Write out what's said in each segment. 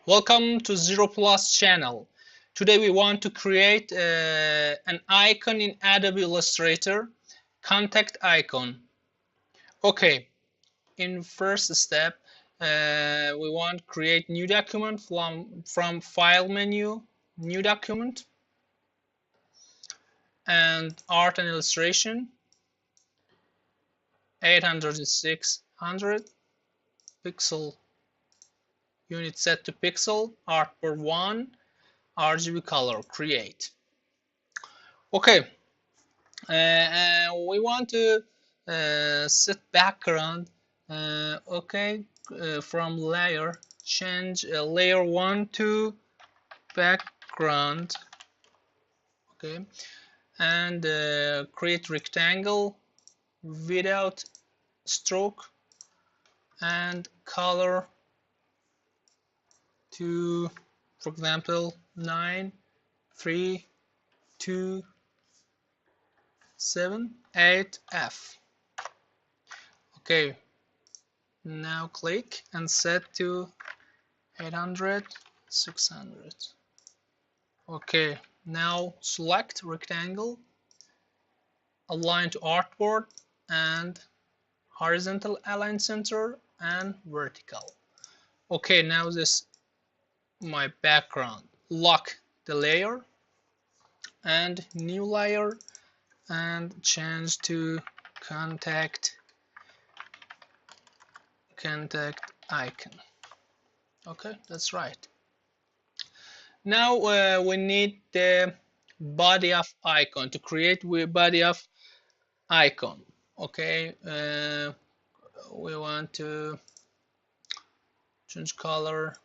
Welcome to Zero Plus channel. Today we want to create an icon in Adobe Illustrator, contact icon. Okay, in first step, we want to create new document from file menu, new document, and art and illustration, 800 to 600 pixel unit set to pixel, art per 1, RGB color, create. Okay, we want to set background. Okay, from layer, change layer 1 to background. Okay, and create rectangle without stroke and color to, for example, 93278F. Okay, now click and set to 800 600. Okay, now select rectangle, align to artboard, and horizontal align center and vertical. Okay, now this my background. Lock the layer and new layer and change to contact icon. Okay, that's right. Now we need the body of icon to create the body of icon. Okay, we want to change color,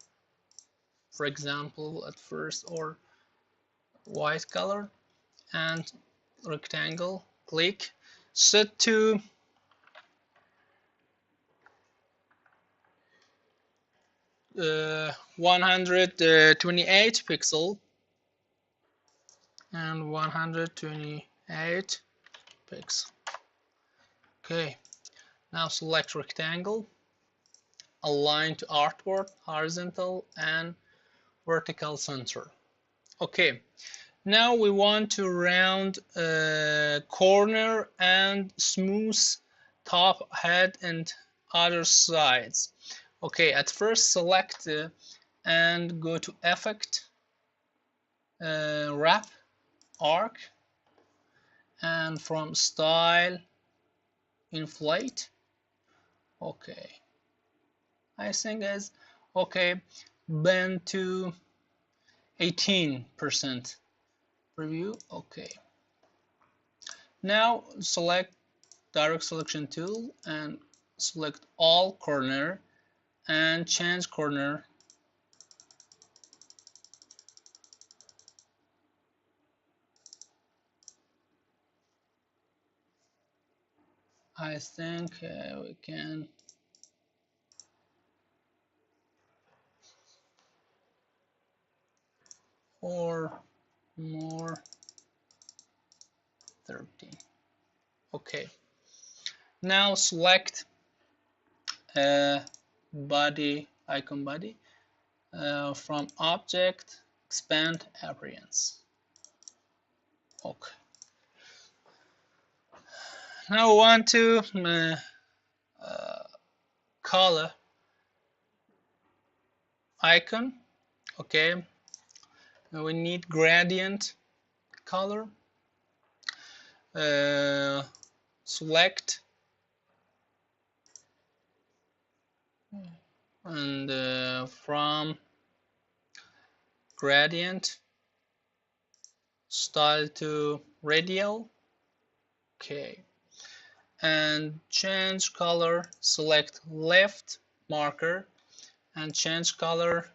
for example, at first, or white color, and rectangle, click, set to 128 pixel and 128 pixel. Okay, now select rectangle, align to artboard, horizontal and vertical center. Okay, now we want to round corner and smooth top, head and other sides. Okay, at first select and go to effect, wrap, arc, and from style, inflate. Okay, I think is okay, bend to 18% preview. Okay, now select direct selection tool and select all corner and change corner I think we can or more 13. Okay, now select body, icon body, from object, expand appearance. Okay, now I want to color icon. Okay, now we need gradient color. Select and from gradient, style to radial. Okay, and change color, select left marker and change color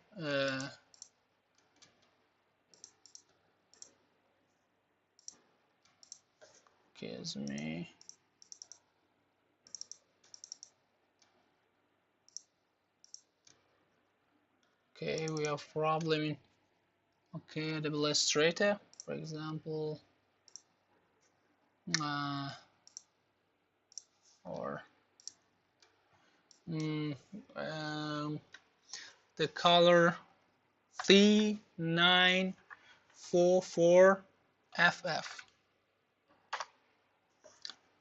gives me okay, we have problem in okay, Adobe Illustrator, for example, or the color C944FF.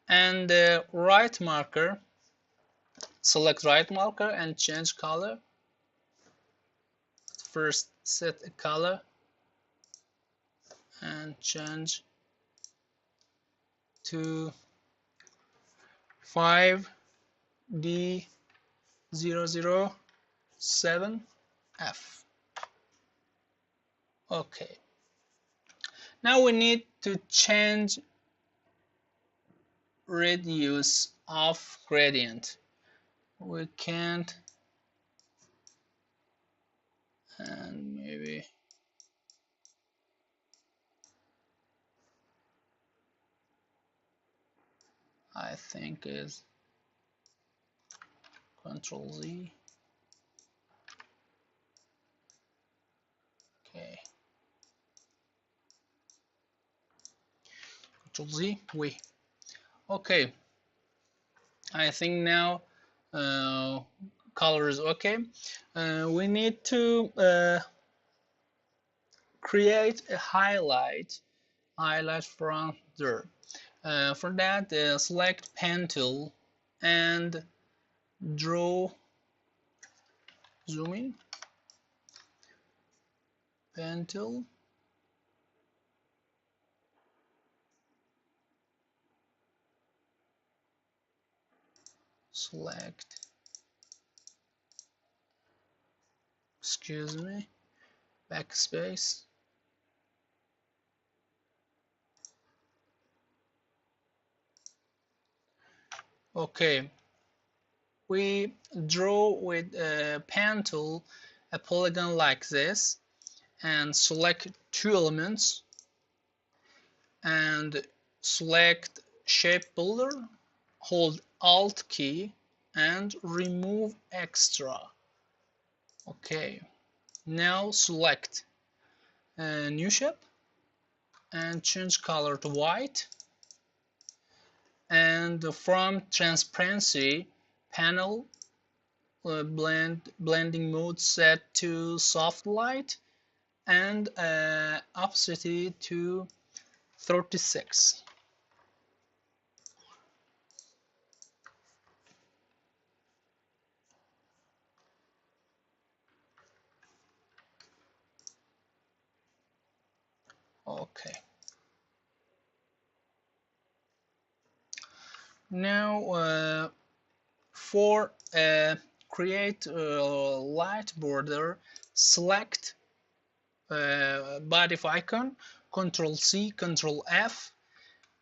And the right marker, select right marker and change color. First set a color and change to 5D007F. Okay. Now we need to change radius of gradient. We can't, and maybe I think is Control Z. Okay. Control Z. We. Okay. I think now color is okay. We need to create a highlight from there. For that, select pen tool and draw, zoom in, pen tool, select, excuse me, backspace. Okay, we draw with a pen tool a polygon like this and select two elements and select shape builder, hold Alt key and remove extra. Okay, now select a new shape and change color to white, and from transparency panel, blending mode set to soft light and opacity to 36. Okay. Now for create a light border, select body of icon, Control C, Control F,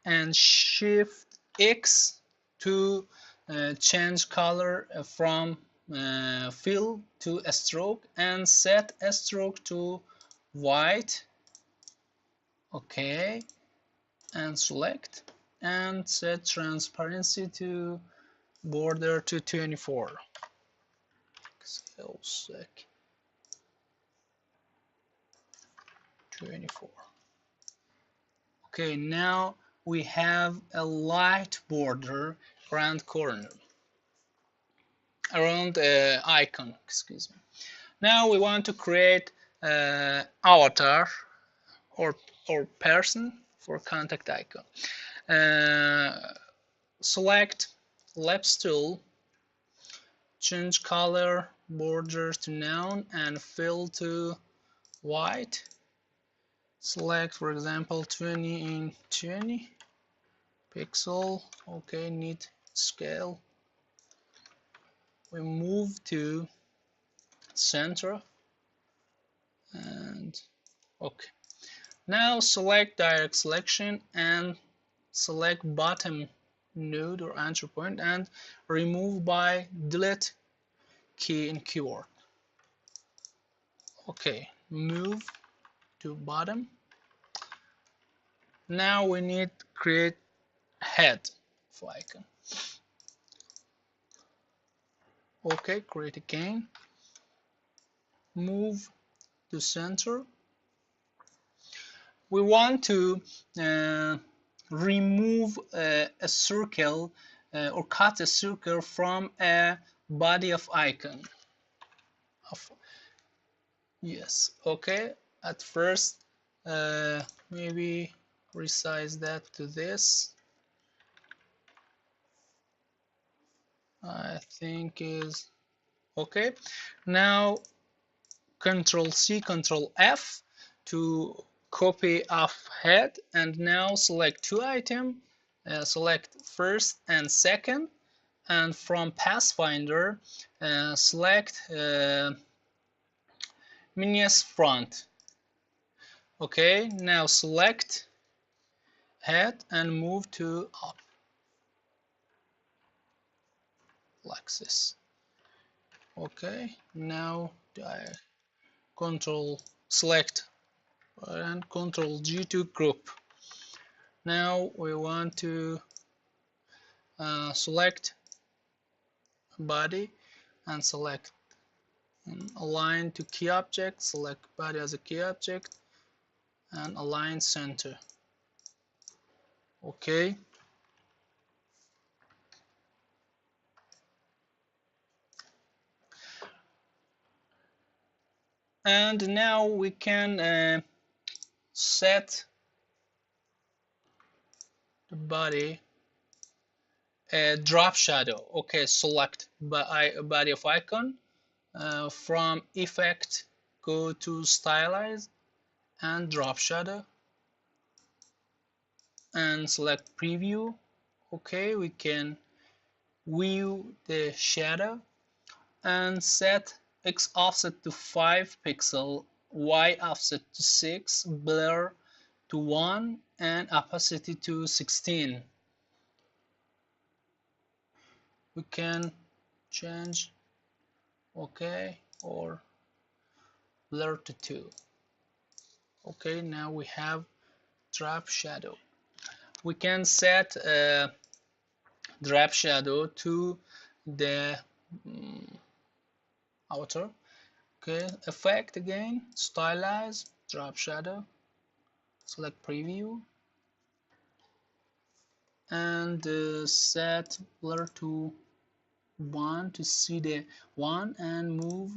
and Shift X to change color from fill to a stroke and set a stroke to white. Okay, and select and set transparency to border to 24. So sick. 24. Okay, now we have a light border around corner, around icon, excuse me. Now we want to create avatar or person for contact icon. Select Ellipse tool, change color, border to none, and fill to white. Select, for example, 20 in 20 pixel. Okay, need scale. We move to center and okay. Now select direct selection and select bottom node or entry point and remove by delete key in keyboard. Okay, move to bottom. Now we need to create head for icon. Okay, create again. Move to center. We want to remove a circle or cut a circle from a body of icon. Yes, okay. At first, maybe resize that to this. I think is okay. Now Control C, Control F to copy off head, and now select two items. Select first and second, and from Pathfinder select Minius front. Okay, now select head and move to up like this. Okay, now I control select and control G to group. Now we want to select body and select and align to key object, select body as a key object and align center. Okay, and now we can set the body drop shadow. Okay, select body of icon, from effect go to stylize and drop shadow and select preview. Okay, we can view the shadow and set X offset to 5 pixel, Y offset to 6, blur to 1 and opacity to 16. We can change okay or blur to 2. Okay, now we have drop shadow. We can set drop shadow to the outer. Okay, effect again, stylize, drop shadow, select preview and set blur to 1 to see the 1 and move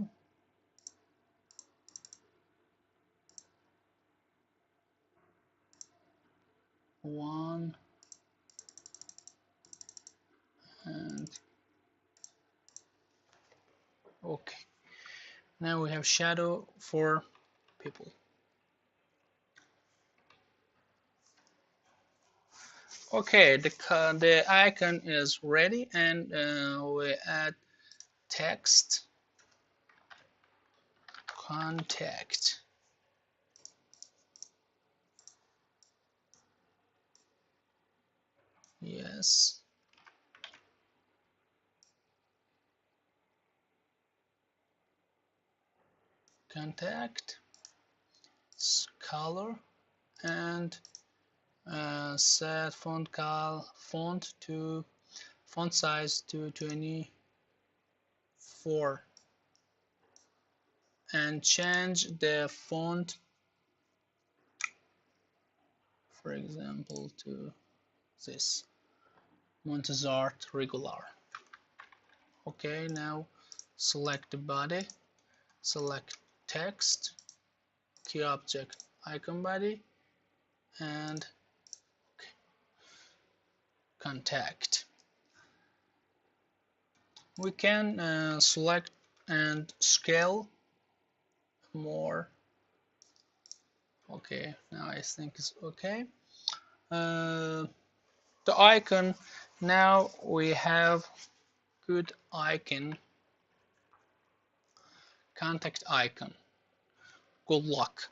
one and okay. Now we have shadow for people. Okay, the icon is ready, and we add text contact. Yes. Contact color and set font size to 24 and change the font, for example, to this Montezart regular. Okay, now select the body, select text, key object icon body and okay, contact. We can select and scale more. Okay, now I think it's okay. The icon, now we have good icon, contact icon. Good luck.